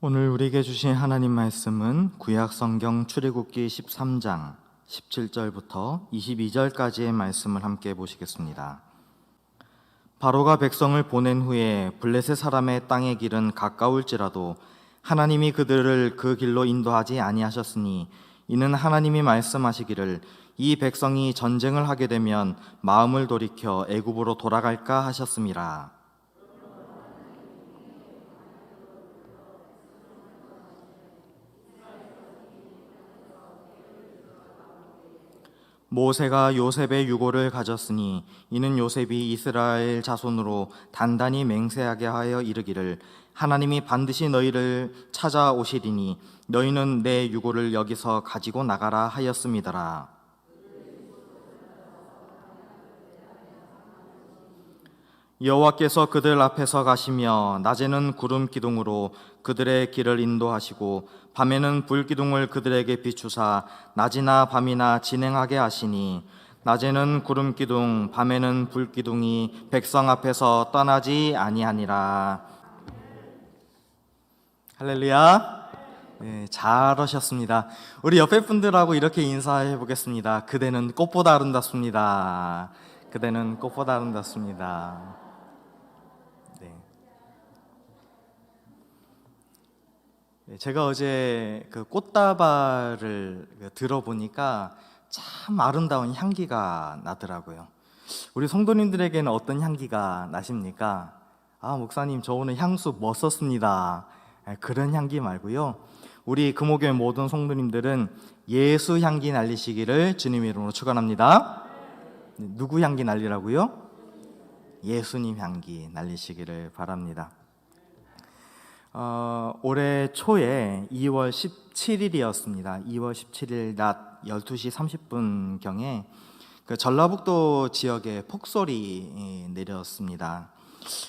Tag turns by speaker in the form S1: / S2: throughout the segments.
S1: 오늘 우리에게 주신 하나님 말씀은 구약 성경 출애굽기 13장 17절부터 22절까지의 말씀을 함께 보시겠습니다. 바로가 백성을 보낸 후에 블레셋 사람의 땅의 길은 가까울지라도 하나님이 그들을 그 길로 인도하지 아니하셨으니 이는 하나님이 말씀하시기를 이 백성이 전쟁을 하게 되면 마음을 돌이켜 애굽으로 돌아갈까 하셨음이라. 모세가 요셉의 유고를 가졌으니 이는 요셉이 이스라엘 자손으로 단단히 맹세하게 하여 이르기를 하나님이 반드시 너희를 찾아오시리니 너희는 내 유고를 여기서 가지고 나가라 하였음이더라. 여호와께서 그들 앞에서 가시며 낮에는 구름 기둥으로 그들의 길을 인도하시고 밤에는 불 기둥을 그들에게 비추사 낮이나 밤이나 진행하게 하시니 낮에는 구름 기둥 밤에는 불 기둥이 백성 앞에서 떠나지 아니하니라. 할렐루야. 네, 잘하셨습니다. 우리 옆에 분들하고 이렇게 인사해 보겠습니다. 그대는 꽃보다 아름답습니다. 그대는 꽃보다 아름답습니다. 제가 어제 그 꽃다발을 들어보니까 참 아름다운 향기가 나더라고요. 우리 성도님들에게는 어떤 향기가 나십니까? 아, 목사님, 저 오늘 향수 뭐 썼습니다. 그런 향기 말고요. 우리 금호교회 모든 성도님들은 예수 향기 날리시기를 주님 이름으로 축원합니다. 누구 향기 날리라고요? 예수님 향기 날리시기를 바랍니다. 올해 초에 2월 17일이었습니다. 2월 17일 낮 12시 30분경에 그 전라북도 지역에 폭설이 내렸습니다.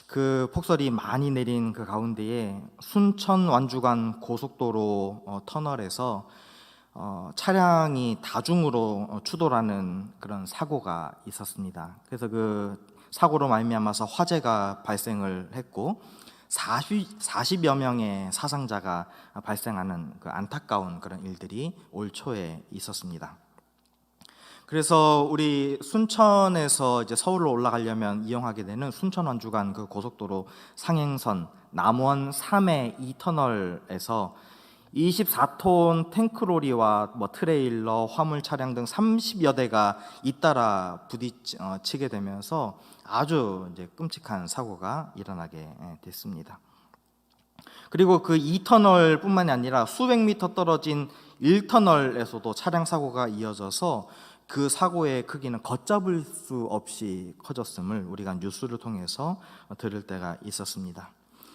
S1: 그 폭설이 많이 내린 그 가운데에 순천 완주간 고속도로 터널에서 차량이 다중으로 추돌하는 그런 사고가 있었습니다. 그래서 그 사고로 말미암아서 화재가 발생을 했고 40여 명의 사상자가 발생하는 그 안타까운 그런 일들이 올 초에 있었습니다. 그래서 우리 순천에서 이제 서울로 올라가려면 이용하게 되는 순천 완주간 그 고속도로 상행선 남원 3회 2터널에서 24톤 탱크로리와 트레일러, 화물 차량 등 30여 대가 잇따라 부딪히게 되면서 아주 이제 끔찍한 사고가 일어나게 됐습니다. 그리고 그 2터널뿐만이 아니라 수백 미터 떨어진 1터널에서도 차량 사고가 이어져서 그 사고의 크기는 걷잡을 수 없이 커졌음을 우리가 뉴스를 통해서 들을 때가 있었습니다.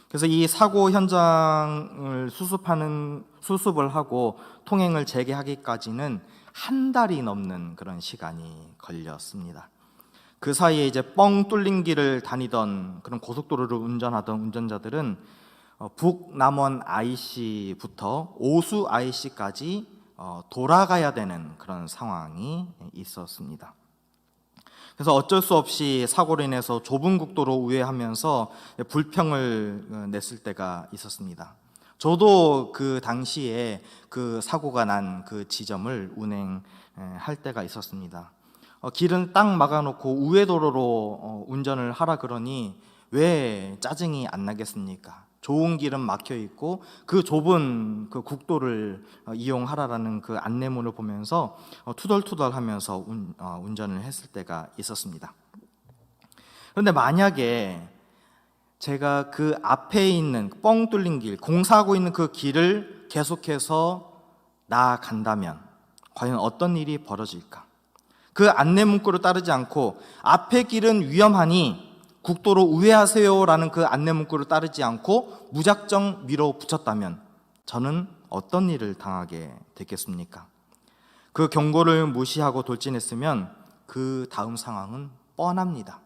S1: 그래서 이 사고 현장을 수습을 하고 통행을 재개하기까지는 한 달이 넘는 그런 시간이 걸렸습니다. 그 사이에 이제 뻥 뚫린 길을 다니던 그런 고속도로를 운전하던 운전자들은 북남원 IC부터 오수 IC까지 돌아가야 되는 그런 상황이 있었습니다. 그래서 어쩔 수 없이 사고로 인해서 좁은 국도로 우회하면서 불평을 냈을 때가 있었습니다. 저도 그 당시에 그 사고가 난 그 지점을 운행할 때가 있었습니다. 길은 딱 막아놓고 우회도로로 운전을 하라 그러니 왜 짜증이 안 나겠습니까? 좋은 길은 막혀 있고 그 좁은 그 국도를 이용하라라는 그 안내문을 보면서 투덜투덜하면서 운전을 했을 때가 있었습니다. 그런데 만약에 제가 그 앞에 있는 뻥 뚫린 길, 공사하고 있는 그 길을 계속해서 나아간다면 과연 어떤 일이 벌어질까? 그 안내 문구를 따르지 않고 앞에 길은 위험하니 국도로 우회하세요라는 그 안내 문구를 따르지 않고 무작정 밀어붙였다면 저는 어떤 일을 당하게 됐겠습니까? 그 경고를 무시하고 돌진했으면 그 다음 상황은 뻔합니다.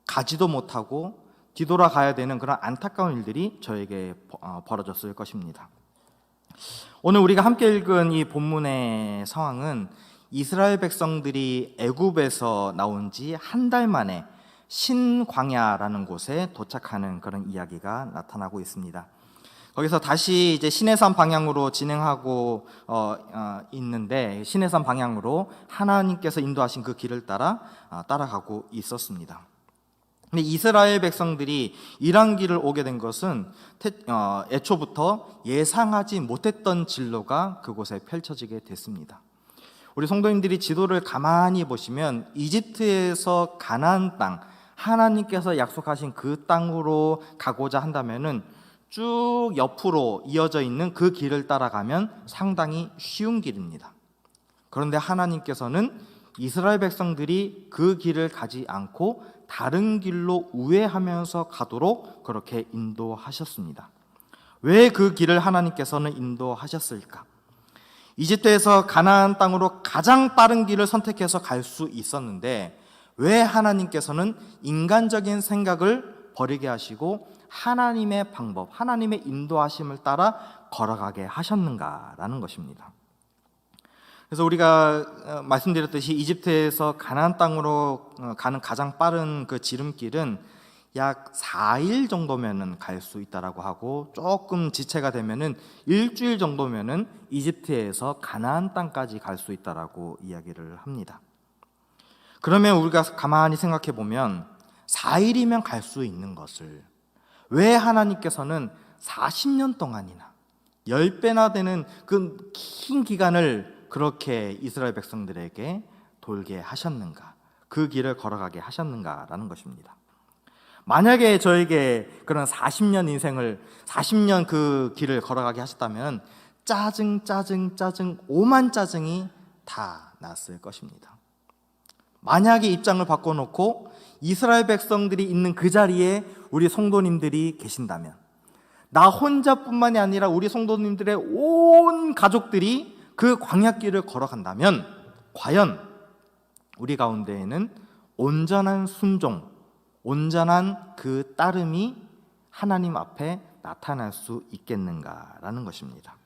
S1: 가지도 못하고 뒤돌아가야 되는 그런 안타까운 일들이 저에게 벌어졌을 것입니다. 오늘 우리가 함께 읽은 이 본문의 상황은 이스라엘 백성들이 애굽에서 나온 지 한 달 만에 신광야라는 곳에 도착하는 그런 이야기가 나타나고 있습니다. 거기서 다시 이제 시내산 방향으로 진행하고 있는데, 시내산 방향으로 하나님께서 인도하신 그 길을 따라가고 있었습니다. 근데 이스라엘 백성들이 이런 길을 오게 된 것은 애초부터 예상하지 못했던 진로가 그곳에 펼쳐지게 됐습니다. 우리 성도님들이 지도를 가만히 보시면 이집트에서 가나안 땅, 하나님께서 약속하신 그 땅으로 가고자 한다면은 쭉 옆으로 이어져 있는 그 길을 따라가면 상당히 쉬운 길입니다. 그런데 하나님께서는 이스라엘 백성들이 그 길을 가지 않고 다른 길로 우회하면서 가도록 그렇게 인도하셨습니다. 왜 그 길을 하나님께서는 인도하셨을까? 이집트에서 가나안 땅으로 가장 빠른 길을 선택해서 갈 수 있었는데 왜 하나님께서는 인간적인 생각을 버리게 하시고 하나님의 방법, 하나님의 인도하심을 따라 걸어가게 하셨는가라는 것입니다. 그래서 우리가 말씀드렸듯이 이집트에서 가나안 땅으로 가는 가장 빠른 그 지름길은 약 4일 정도면은 갈 수 있다라고 하고, 조금 지체가 되면은 일주일 정도면은 이집트에서 가나안 땅까지 갈 수 있다라고 이야기를 합니다. 그러면 우리가 가만히 생각해 보면 4일이면 갈 수 있는 것을 왜 하나님께서는 40년 동안이나 10배나 되는 그 긴 기간을 그렇게 이스라엘 백성들에게 돌게 하셨는가, 그 길을 걸어가게 하셨는가라는 것입니다. 만약에 저에게 그런 40년 인생을 40년 그 길을 걸어가게 하셨다면 짜증 오만 짜증이 다 났을 것입니다. 만약에 입장을 바꿔놓고 이스라엘 백성들이 있는 그 자리에 우리 성도님들이 계신다면, 나 혼자뿐만이 아니라 우리 성도님들의 온 가족들이 그 광야길을 걸어간다면 과연 우리 가운데에는 온전한 순종, 온전한 그 따름이 하나님 앞에 나타날 수 있겠는가라는 것입니다.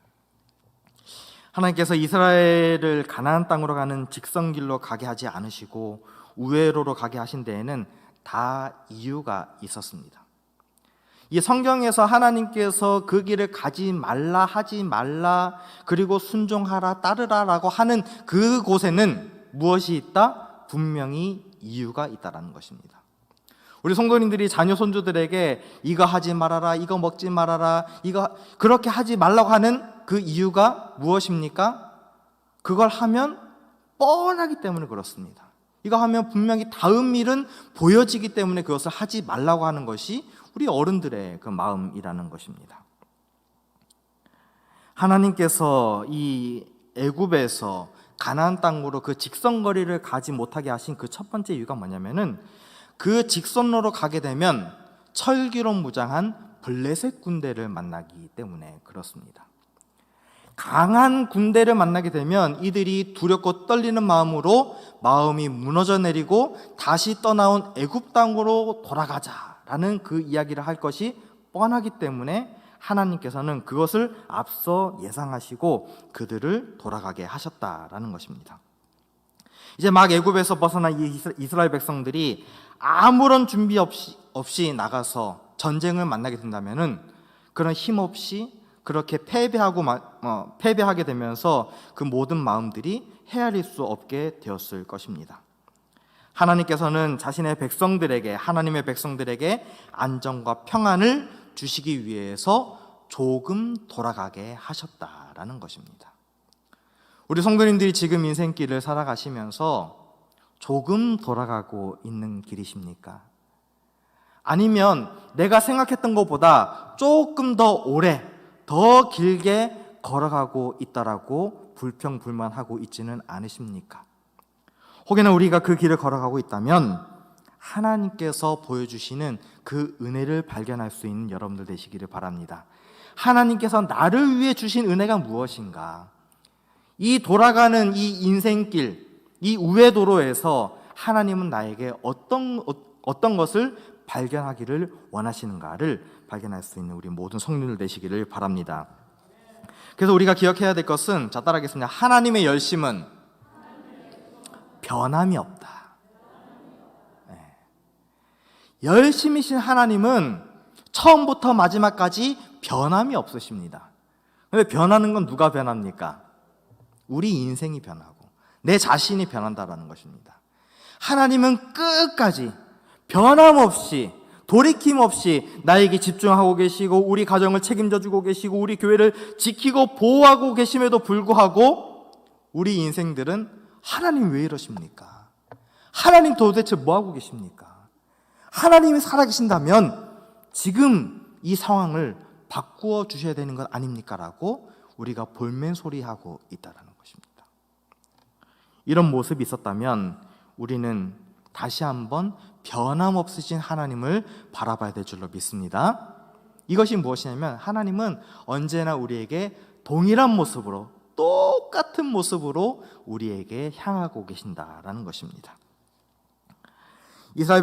S1: 하나님께서 이스라엘을 가나안 땅으로 가는 직선길로 가게 하지 않으시고 우회로로 가게 하신 데에는 다 이유가 있었습니다. 이 성경에서 하나님께서 그 길을 가지 말라, 하지 말라, 그리고 순종하라, 따르라라고 하는 그곳에는 무엇이 있다? 분명히 이유가 있다라는 것입니다. 우리 성도님들이 자녀 손주들에게 이거 하지 말아라, 이거 먹지 말아라, 이거 그렇게 하지 말라고 하는 그 이유가 무엇입니까? 그걸 하면 뻔하기 때문에 그렇습니다. 이거 하면 분명히 다음 일은 보여지기 때문에 그것을 하지 말라고 하는 것이 우리 어른들의 그 마음이라는 것입니다. 하나님께서 이 애굽에서 가나안 땅으로 그 직선거리를 가지 못하게 하신 그 첫 번째 이유가 뭐냐면은, 그 직선로로 가게 되면 철기로 무장한 블레셋 군대를 만나기 때문에 그렇습니다. 강한 군대를 만나게 되면 이들이 두렵고 떨리는 마음으로 마음이 무너져 내리고 다시 떠나온 애굽 땅으로 돌아가자라는 그 이야기를 할 것이 뻔하기 때문에 하나님께서는 그것을 앞서 예상하시고 그들을 돌아가게 하셨다라는 것입니다. 이제 막 애굽에서 벗어난 이스라엘 백성들이 아무런 준비 없이 나가서 전쟁을 만나게 된다면은 그런 힘 없이 그렇게 패배하게 되면서 그 모든 마음들이 헤아릴 수 없게 되었을 것입니다. 하나님께서는 자신의 백성들에게, 하나님의 백성들에게 안정과 평안을 주시기 위해서 조금 돌아가게 하셨다라는 것입니다. 우리 성도님들이 지금 인생길을 살아가시면서 조금 돌아가고 있는 길이십니까? 아니면 내가 생각했던 것보다 조금 더 오래, 더 길게 걸어가고 있다라고 불평불만하고 있지는 않으십니까? 혹여나 우리가 그 길을 걸어가고 있다면 하나님께서 보여주시는 그 은혜를 발견할 수 있는 여러분들 되시기를 바랍니다. 하나님께서 나를 위해 주신 은혜가 무엇인가? 이 돌아가는 이 인생길, 이 우회도로에서 하나님은 나에게 어떤 것을 발견하기를 원하시는가를 발견할 수 있는 우리 모든 성도들 되시기를 바랍니다. 그래서 우리가 기억해야 될 것은, 자, 따라하겠습니다. 하나님의 열심은 변함이 없다. 네. 열심이신 하나님은 처음부터 마지막까지 변함이 없으십니다. 근데 변하는 건 누가 변합니까? 우리 인생이 변하고 내 자신이 변한다라는 것입니다. 하나님은 끝까지 변함없이 돌이킴 없이 나에게 집중하고 계시고 우리 가정을 책임져 주고 계시고 우리 교회를 지키고 보호하고 계심에도 불구하고 우리 인생들은 하나님 왜 이러십니까? 하나님 도대체 뭐 하고 계십니까? 하나님이 살아계신다면 지금 이 상황을 바꾸어 주셔야 되는 것 아닙니까? 라고 우리가 볼멘소리하고 있다는 것입니다. 이런 모습이 있었다면 우리는 다시 한번 변함없으신 하나님을 바라봐야 될 줄로 믿습니다. 이것이 무엇이냐면 하나님은 언제나 우리에게 동일한 모습으로 똑같은 모습으로 우리에게 향하고 계신다라는 것입니다. 이스라엘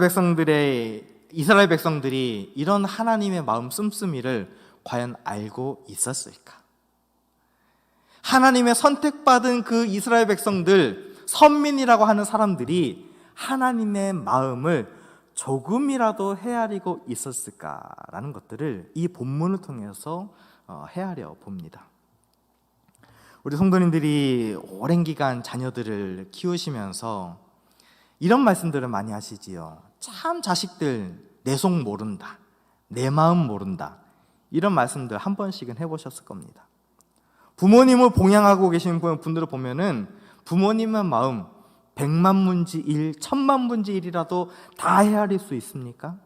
S1: 백성들이 이런 하나님의 마음 씀씀이를 과연 알고 있었을까? 하나님의 선택받은 그 이스라엘 백성들, 선민이라고 하는 사람들이 하나님의 마음을 조금이라도 헤아리고 있었을까라는 것들을 이 본문을 통해서 헤아려 봅니다. 우리 성도님들이 오랜 기간 자녀들을 키우시면서 이런 말씀들을 많이 하시지요. 참 자식들 내 속 모른다, 내 마음 모른다, 이런 말씀들 한 번씩은 해보셨을 겁니다. 부모님을 봉양하고 계신 분들을 보면은 부모님의 마음 100만 분지 1, 1000만 분지 1이라도 다 헤아릴 수 있습니까?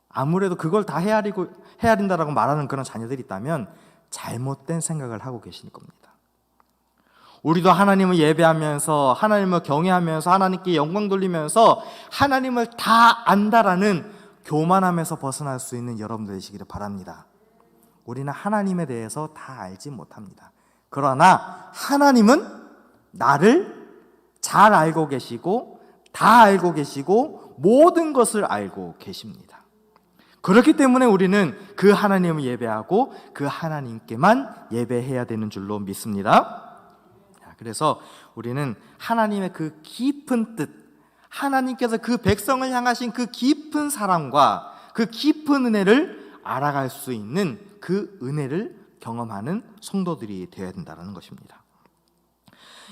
S1: 아무래도 그걸 다 헤아린다라고 말하는 그런 자녀들이 있다면 잘못된 생각을 하고 계실 겁니다. 우리도 하나님을 예배하면서 하나님을 경외하면서 하나님께 영광 돌리면서 하나님을 다 안다라는 교만함에서 벗어날 수 있는 여러분들 되시기를 바랍니다. 우리는 하나님에 대해서 다 알지 못합니다. 그러나 하나님은 나를 잘 알고 계시고 다 알고 계시고 모든 것을 알고 계십니다. 그렇기 때문에 우리는 그 하나님을 예배하고 그 하나님께만 예배해야 되는 줄로 믿습니다. 그래서 우리는 하나님의 그 깊은 뜻, 하나님께서 그 백성을 향하신 그 깊은 사랑과 그 깊은 은혜를 알아갈 수 있는 그 은혜를 경험하는 성도들이 되어야 된다는 것입니다.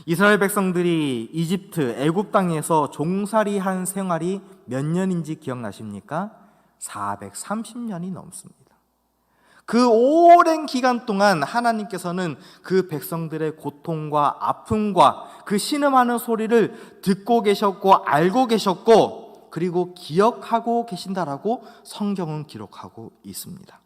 S1: 이스라엘 백성들이 이집트, 애굽 땅에서 종살이한 생활이 몇 년인지 기억나십니까? 430년이 넘습니다. 그 오랜 기간 동안 하나님께서는 그 백성들의 고통과 아픔과 그 신음하는 소리를 듣고 계셨고 알고 계셨고 그리고 기억하고 계신다라고 성경은 기록하고 있습니다.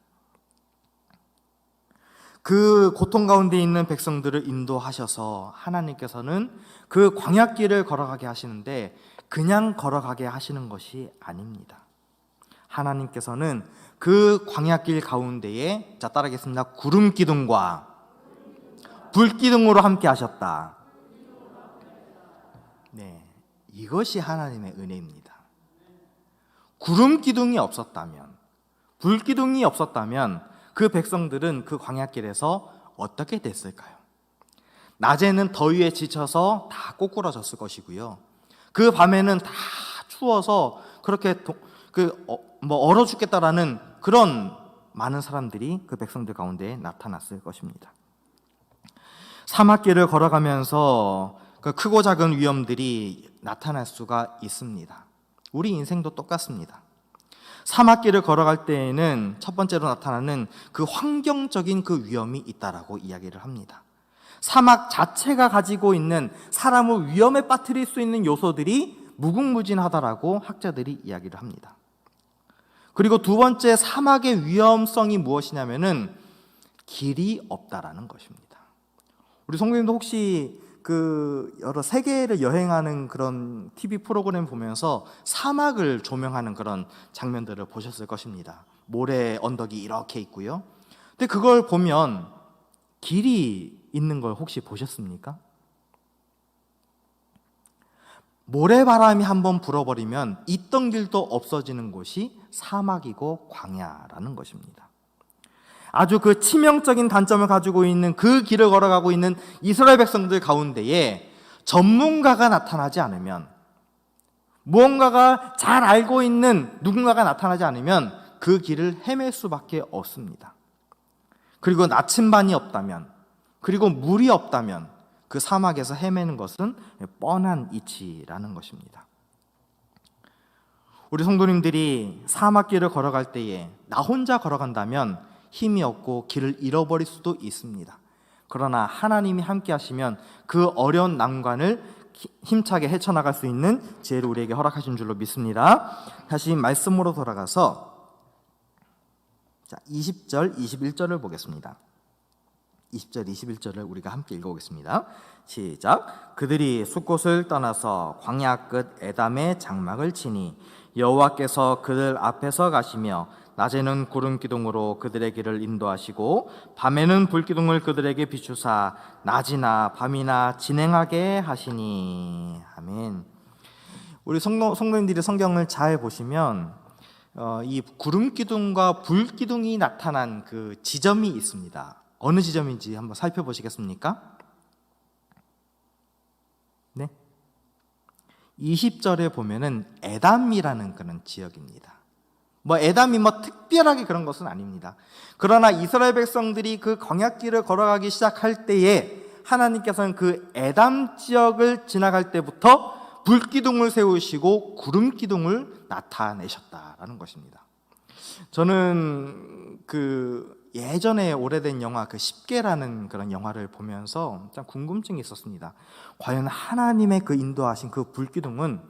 S1: 그 고통 가운데 있는 백성들을 인도하셔서 하나님께서는 그 광야길을 걸어가게 하시는데 그냥 걸어가게 하시는 것이 아닙니다. 하나님께서는 그 광야길 가운데에 따라하겠습니다. 구름 기둥과 불 기둥으로 함께 하셨다. 네, 이것이 하나님의 은혜입니다. 구름 기둥이 없었다면, 불 기둥이 없었다면 그 백성들은 그 광야길에서 어떻게 됐을까요? 낮에는 더위에 지쳐서 다 꼬꾸라졌을 것이고요. 그 밤에는 다 추워서 그렇게 얼어 죽겠다라는 그런 많은 사람들이 그 백성들 가운데 나타났을 것입니다. 사막길을 걸어가면서 그 크고 작은 위험들이 나타날 수가 있습니다. 우리 인생도 똑같습니다. 사막길을 걸어갈 때에는 첫 번째로 나타나는 그 환경적인 그 위험이 있다라고 이야기를 합니다. 사막 자체가 가지고 있는 사람을 위험에 빠뜨릴 수 있는 요소들이 무궁무진하다라고 학자들이 이야기를 합니다. 그리고 두 번째 사막의 위험성이 무엇이냐면은 길이 없다라는 것입니다. 우리 성도님도 혹시 그 여러 세계를 여행하는 그런 TV 프로그램 보면서 사막을 조명하는 그런 장면들을 보셨을 것입니다. 모래 언덕이 이렇게 있고요. 근데 그걸 보면 길이 있는 걸 혹시 보셨습니까? 모래바람이 한번 불어버리면 있던 길도 없어지는 곳이 사막이고 광야라는 것입니다. 아주 그 치명적인 단점을 가지고 있는 그 길을 걸어가고 있는 이스라엘 백성들 가운데에 전문가가 나타나지 않으면, 무언가가 잘 알고 있는 누군가가 나타나지 않으면 그 길을 헤맬 수밖에 없습니다. 그리고 나침반이 없다면, 그리고 물이 없다면 그 사막에서 헤매는 것은 뻔한 이치라는 것입니다. 우리 성도님들이 사막길을 걸어갈 때에 나 혼자 걸어간다면 힘이 없고 길을 잃어버릴 수도 있습니다. 그러나 하나님이 함께 하시면 그 어려운 난관을 힘차게 헤쳐나갈 수 있는 지혜를 우리에게 허락하신 줄로 믿습니다. 다시 말씀으로 돌아가서 20절, 21절을 보겠습니다. 20절, 21절을 우리가 함께 읽어보겠습니다. 시작. 그들이 숫곳을 떠나서 광야 끝 에담의 장막을 치니 여호와께서 그들 앞에서 가시며 낮에는 구름 기둥으로 그들의 길을 인도하시고 밤에는 불 기둥을 그들에게 비추사 낮이나 밤이나 진행하게 하시니. 아멘. 우리 성도님들이 성경을 잘 보시면 이 구름 기둥과 불 기둥이 나타난 그 지점이 있습니다. 어느 지점인지 한번 살펴보시겠습니까? 네. 20절에 보면은 에담이라는 그런 지역입니다. 에담이 특별하게 그런 것은 아닙니다. 그러나 이스라엘 백성들이 그 광야길을 걸어가기 시작할 때에 하나님께서는 그 에담 지역을 지나갈 때부터 불기둥을 세우시고 구름 기둥을 나타내셨다라는 것입니다. 저는 예전에 오래된 영화 십계라는 그런 영화를 보면서 참 궁금증이 있었습니다. 과연 하나님의 그 인도하신 그 불기둥이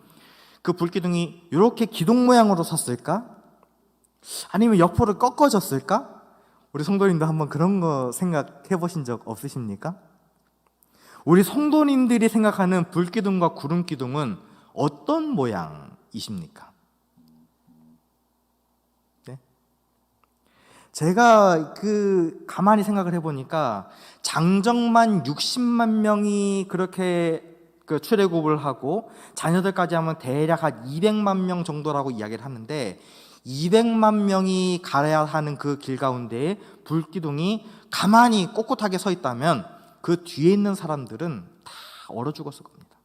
S1: 이렇게 기둥 모양으로 섰을까? 아니면 옆으로 꺾어졌을까? 우리 성도님도 한번 그런 거 생각해 보신 적 없으십니까? 우리 성도님들이 생각하는 불기둥과 구름기둥은 어떤 모양이십니까? 네? 제가 가만히 생각을 해보니까 장정만 60만 명이 그렇게 출애굽을 하고 자녀들까지 하면 대략 한 200만 명 정도라고 이야기를 하는데 200만 명이 가야 하는 그 길 가운데에 불기둥이 가만히 꼿꼿하게 서 있다면 그 뒤에 있는 사람들은 다 얼어 죽었을 겁니다.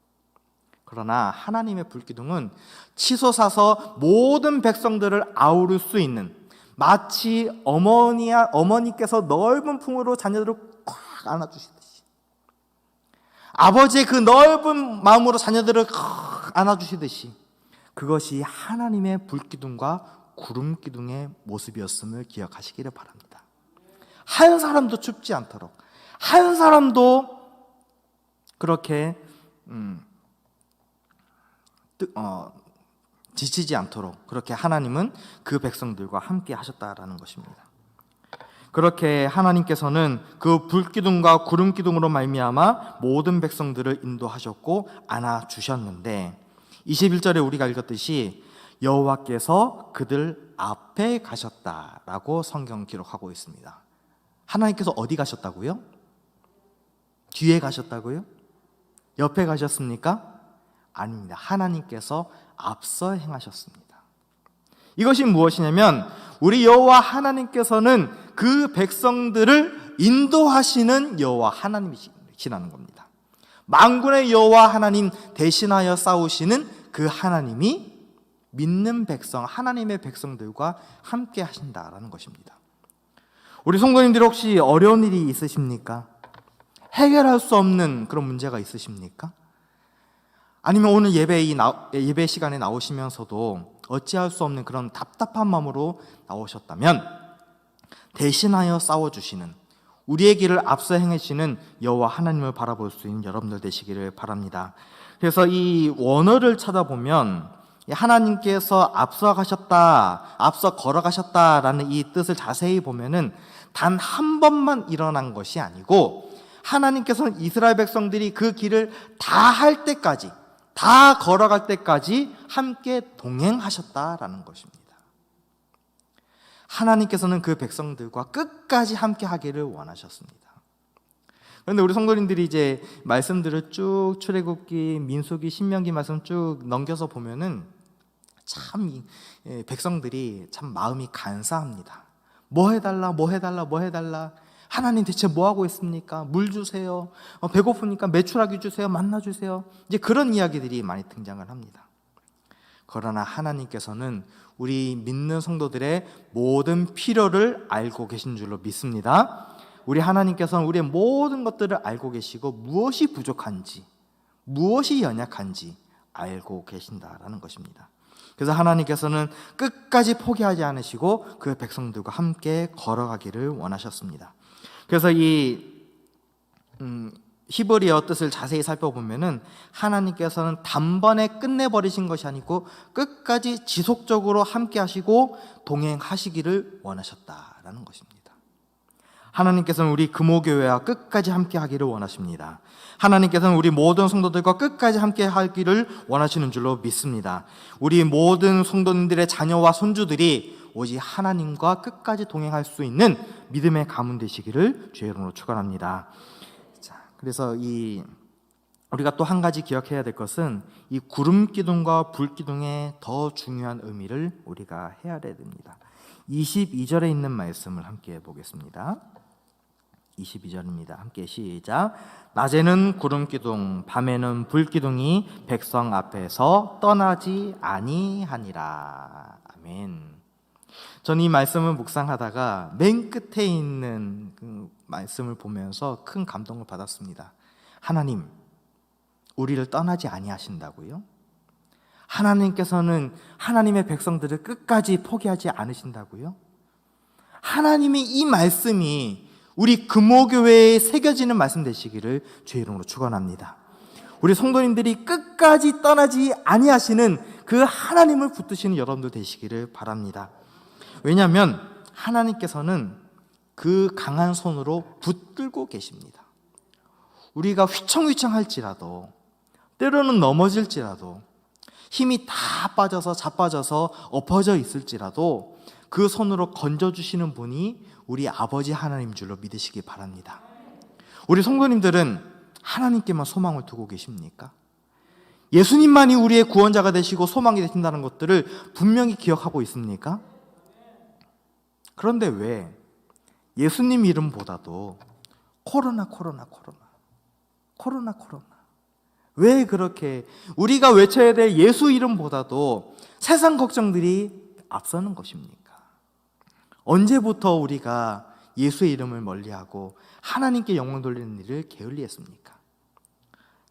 S1: 그러나 하나님의 불기둥은 치솟아서 모든 백성들을 아우를 수 있는, 마치 어머니께서 넓은 품으로 자녀들을 꽉 안아주시듯이, 아버지의 그 넓은 마음으로 자녀들을 꽉 안아주시듯이, 그것이 하나님의 불기둥과 구름기둥의 모습이었음을 기억하시기를 바랍니다. 한 사람도 춥지 않도록, 한 사람도 그렇게 지치지 않도록 그렇게 하나님은 그 백성들과 함께 하셨다라는 것입니다. 그렇게 하나님께서는 그 불기둥과 구름기둥으로 말미암아 모든 백성들을 인도하셨고 안아주셨는데 21절에 우리가 읽었듯이 여호와께서 그들 앞에 가셨다라고 성경 기록하고 있습니다. 하나님께서 어디 가셨다고요? 뒤에 가셨다고요? 옆에 가셨습니까? 아닙니다. 하나님께서 앞서 행하셨습니다. 이것이 무엇이냐면 우리 여호와 하나님께서는 그 백성들을 인도하시는 여호와 하나님이시라는 겁니다. 만군의 여호와 하나님 대신하여 싸우시는 그 하나님이 믿는 백성, 하나님의 백성들과 함께 하신다라는 것입니다. 우리 성도님들 혹시 어려운 일이 있으십니까? 해결할 수 없는 그런 문제가 있으십니까? 아니면 오늘 예배 시간에 나오시면서도 어찌할 수 없는 그런 답답한 마음으로 나오셨다면 대신하여 싸워주시는, 우리의 길을 앞서 행하시는 여호와 하나님을 바라볼 수 있는 여러분들 되시기를 바랍니다. 그래서 이 원어를 찾아보면 하나님께서 앞서 가셨다, 앞서 걸어가셨다라는 이 뜻을 자세히 보면은 단 한 번만 일어난 것이 아니고 하나님께서는 이스라엘 백성들이 그 길을 다 할 때까지, 다 걸어갈 때까지 함께 동행하셨다라는 것입니다. 하나님께서는 그 백성들과 끝까지 함께 하기를 원하셨습니다. 그런데 우리 성도님들이 이제 말씀들을 쭉 출애굽기, 민수기, 신명기 말씀 쭉 넘겨서 보면은 참 백성들이 참 마음이 간사합니다. 뭐 해달라, 뭐 해달라, 뭐 해달라. 하나님 대체 뭐 하고 있습니까? 물 주세요. 배고프니까 메추라기 주세요. 만나 주세요. 이제 그런 이야기들이 많이 등장을 합니다. 그러나 하나님께서는 우리 믿는 성도들의 모든 필요를 알고 계신 줄로 믿습니다. 우리 하나님께서는 우리의 모든 것들을 알고 계시고 무엇이 부족한지, 무엇이 연약한지 알고 계신다라는 것입니다. 그래서 하나님께서는 끝까지 포기하지 않으시고 그 백성들과 함께 걸어가기를 원하셨습니다. 그래서 이 히브리어 뜻을 자세히 살펴보면은 하나님께서는 단번에 끝내버리신 것이 아니고 끝까지 지속적으로 함께 하시고 동행하시기를 원하셨다라는 것입니다. 하나님께서는 우리 금오교회와 끝까지 함께 하기를 원하십니다. 하나님께서는 우리 모든 성도들과 끝까지 함께 하기를 원하시는 줄로 믿습니다. 우리 모든 성도님들의 자녀와 손주들이 오직 하나님과 끝까지 동행할 수 있는 믿음의 가문 되시기를 주의 이름으로 축원합니다. 자, 그래서 우리가 또 한 가지 기억해야 될 것은 이 구름 기둥과 불 기둥의 더 중요한 의미를 우리가 헤아려야 됩니다. 22절에 있는 말씀을 함께 보겠습니다. 22절입니다. 함께 시작. 낮에는 구름 기둥, 밤에는 불 기둥이 백성 앞에서 떠나지 아니하니라. 아멘. 저는 이 말씀을 묵상하다가 맨 끝에 있는 그 말씀을 보면서 큰 감동을 받았습니다. 하나님, 우리를 떠나지 아니하신다고요? 하나님께서는 하나님의 백성들을 끝까지 포기하지 않으신다고요? 하나님의 이 말씀이 우리 금오교회에 새겨지는 말씀 되시기를 주의 이름으로 축원합니다. 우리 성도님들이 끝까지 떠나지 아니하시는 그 하나님을 붙드시는 여러분들 되시기를 바랍니다. 왜냐하면 하나님께서는 그 강한 손으로 붙들고 계십니다. 우리가 휘청휘청할지라도, 때로는 넘어질지라도, 힘이 다 빠져서 자빠져서 엎어져 있을지라도 그 손으로 건져주시는 분이 우리 아버지 하나님 줄로 믿으시기 바랍니다. 우리 성도님들은 하나님께만 소망을 두고 계십니까? 예수님만이 우리의 구원자가 되시고 소망이 되신다는 것들을 분명히 기억하고 있습니까? 그런데 왜 예수님 이름보다도 코로나 왜 그렇게 우리가 외쳐야 될 예수 이름보다도 세상 걱정들이 앞서는 것입니까? 언제부터 우리가 예수의 이름을 멀리하고 하나님께 영광 돌리는 일을 게을리했습니까?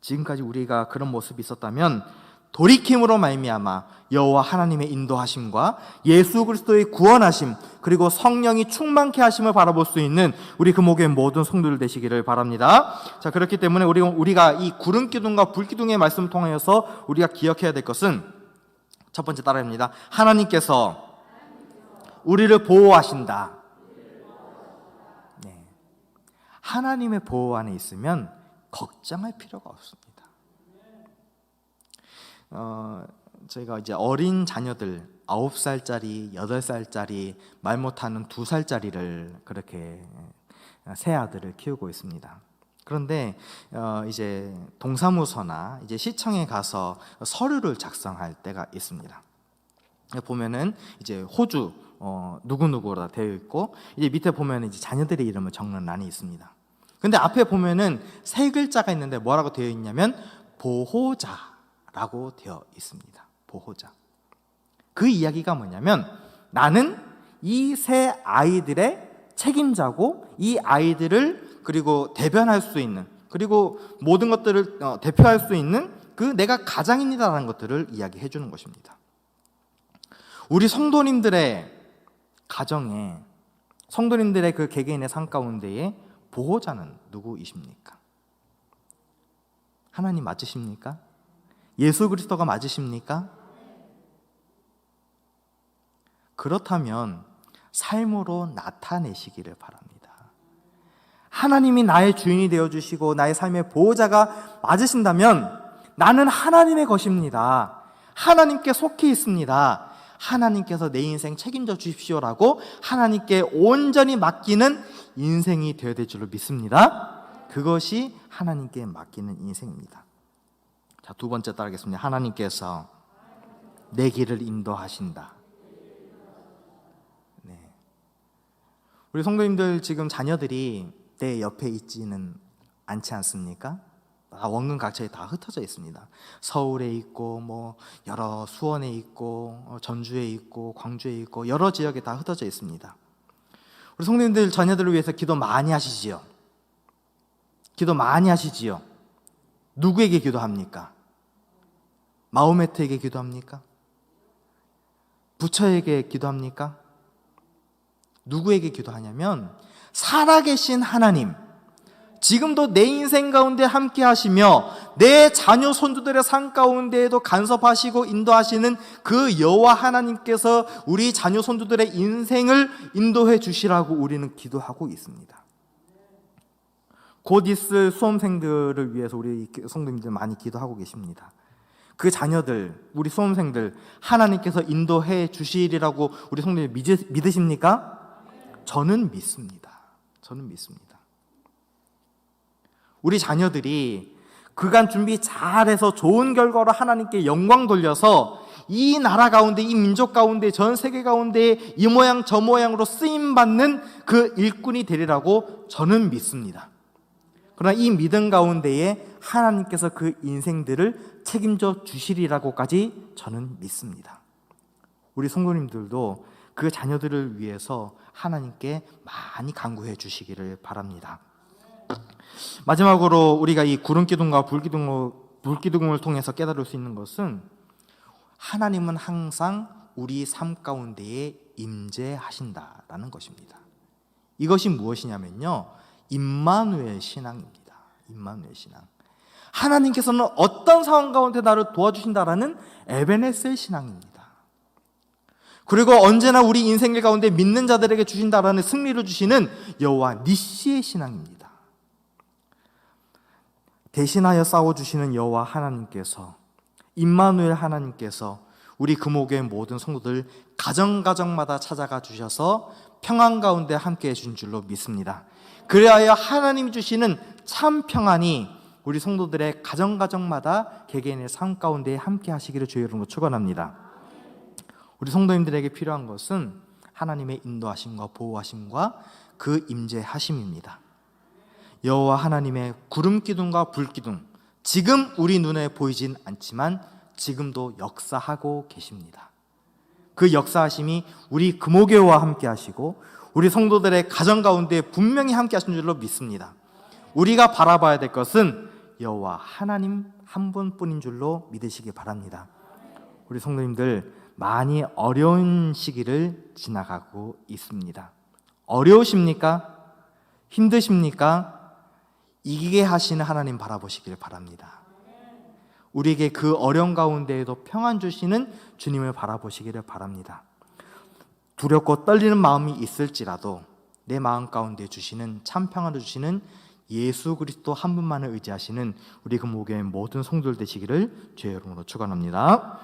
S1: 지금까지 우리가 그런 모습이 있었다면 돌이킴으로 말미암아 여호와 하나님의 인도하심과 예수 그리스도의 구원하심 그리고 성령이 충만케 하심을 바라볼 수 있는 우리 금오교회 모든 성도들 되시기를 바랍니다. 자, 그렇기 때문에 우리가 이 구름 기둥과 불 기둥의 말씀을 통하여서 우리가 기억해야 될 것은 첫 번째 따라합니다. 하나님께서 우리를 보호하신다. 네. 하나님의 보호 안에 있으면 걱정할 필요가 없습니다. 저희가 이제 어린 자녀들 9살짜리, 8살짜리, 말 못하는 2살짜리를 그렇게 세 아들을 키우고 있습니다. 그런데 이제 동사무소나 이제 시청에 가서 서류를 작성할 때가 있습니다. 보면은 이제 호주 누구누구로 되어 있고 이제 밑에 보면은 이제 자녀들의 이름을 적는 란이 있습니다. 근데 앞에 보면은 세 글자가 있는데 뭐라고 되어 있냐면 보호자라고 되어 있습니다. 보호자. 그 이야기가 뭐냐면 나는 이 세 아이들의 책임자고 이 아이들을 그리고 대변할 수 있는 그리고 모든 것들을 대표할 수 있는 그 내가 가장입니다라는 것들을 이야기해 주는 것입니다. 우리 성도님들의 가정에 성도님들의 그 개개인의 삶 가운데에 보호자는 누구이십니까? 하나님 맞으십니까? 예수 그리스도가 맞으십니까? 그렇다면 삶으로 나타내시기를 바랍니다. 하나님이 나의 주인이 되어주시고 나의 삶의 보호자가 맞으신다면 나는 하나님의 것입니다. 하나님께 속해 있습니다. 하나님께서 내 인생 책임져 주십시오라고 하나님께 온전히 맡기는 인생이 되어야 될 줄로 믿습니다. 그것이 하나님께 맡기는 인생입니다. 자, 두 번째 따르겠습니다. 하나님께서 내 길을 인도하신다. 네. 우리 성도님들 지금 자녀들이 내 옆에 있지는 않지 않습니까? 원근 각처에 다 흩어져 있습니다. 서울에 있고 뭐 여러 수원에 있고 전주에 있고 광주에 있고 여러 지역에 다 흩어져 있습니다. 우리 성도님들 자녀들을 위해서 기도 많이 하시지요? 기도 많이 하시지요? 누구에게 기도합니까? 마호메트에게 기도합니까? 부처에게 기도합니까? 누구에게 기도하냐면 살아계신 하나님, 지금도 내 인생 가운데 함께 하시며 내 자녀 손주들의 삶 가운데에도 간섭하시고 인도하시는 그 여호와 하나님께서 우리 자녀 손주들의 인생을 인도해 주시라고 우리는 기도하고 있습니다. 곧 있을 수험생들을 위해서 우리 성도님들 많이 기도하고 계십니다. 그 자녀들, 우리 수험생들 하나님께서 인도해 주시리라고 우리 성도님 믿으십니까? 저는 믿습니다. 저는 믿습니다. 우리 자녀들이 그간 준비 잘해서 좋은 결과로 하나님께 영광 돌려서 이 나라 가운데, 이 민족 가운데, 전 세계 가운데 이 모양 저 모양으로 쓰임받는 그 일꾼이 되리라고 저는 믿습니다. 그러나 이 믿음 가운데에 하나님께서 그 인생들을 책임져 주시리라고까지 저는 믿습니다. 우리 성도님들도 그 자녀들을 위해서 하나님께 많이 간구해 주시기를 바랍니다. 마지막으로 우리가 이 구름기둥과 불기둥을 통해서 깨달을 수 있는 것은 하나님은 항상 우리 삶 가운데에 임재하신다라는 것입니다. 이것이 무엇이냐면요, 임마누엘 신앙입니다. 임마누엘 신앙. 하나님께서는 어떤 상황 가운데 나를 도와주신다라는 에베네셀 신앙입니다. 그리고 언제나 우리 인생 가운데 믿는 자들에게 주신다라는 승리를 주시는 여호와 니시의 신앙입니다. 대신하여 싸워주시는 여호와 하나님께서, 임마누엘 하나님께서 우리 금오교회 모든 성도들 가정가정마다 찾아가 주셔서 평안 가운데 함께 해준 줄로 믿습니다. 그리하여 하나님이 주시는 참 평안이 우리 성도들의 가정가정마다 개개인의 삶 가운데 함께 하시기를 주의 이름으로 축원합니다. 우리 성도님들에게 필요한 것은 하나님의 인도하심과 보호하심과 그 임재하심입니다. 여호와 하나님의 구름기둥과 불기둥, 지금 우리 눈에 보이진 않지만 지금도 역사하고 계십니다. 그 역사하심이 우리 금오교회와 함께 하시고 우리 성도들의 가정 가운데 분명히 함께 하신 줄로 믿습니다. 우리가 바라봐야 될 것은 여호와 하나님 한 분뿐인 줄로 믿으시기 바랍니다. 우리 성도님들 많이 어려운 시기를 지나가고 있습니다. 어려우십니까? 힘드십니까? 이기게 하시는 하나님 바라보시길 바랍니다. 우리에게 그 어려운 가운데에도 평안 주시는 주님을 바라보시기를 바랍니다. 두렵고 떨리는 마음이 있을지라도 내 마음 가운데 주시는 참 평안을 주시는 예수 그리스도 한 분만을 의지하시는 우리 금오교회 모든 성도들 되시기를 주의 이름으로 축원합니다.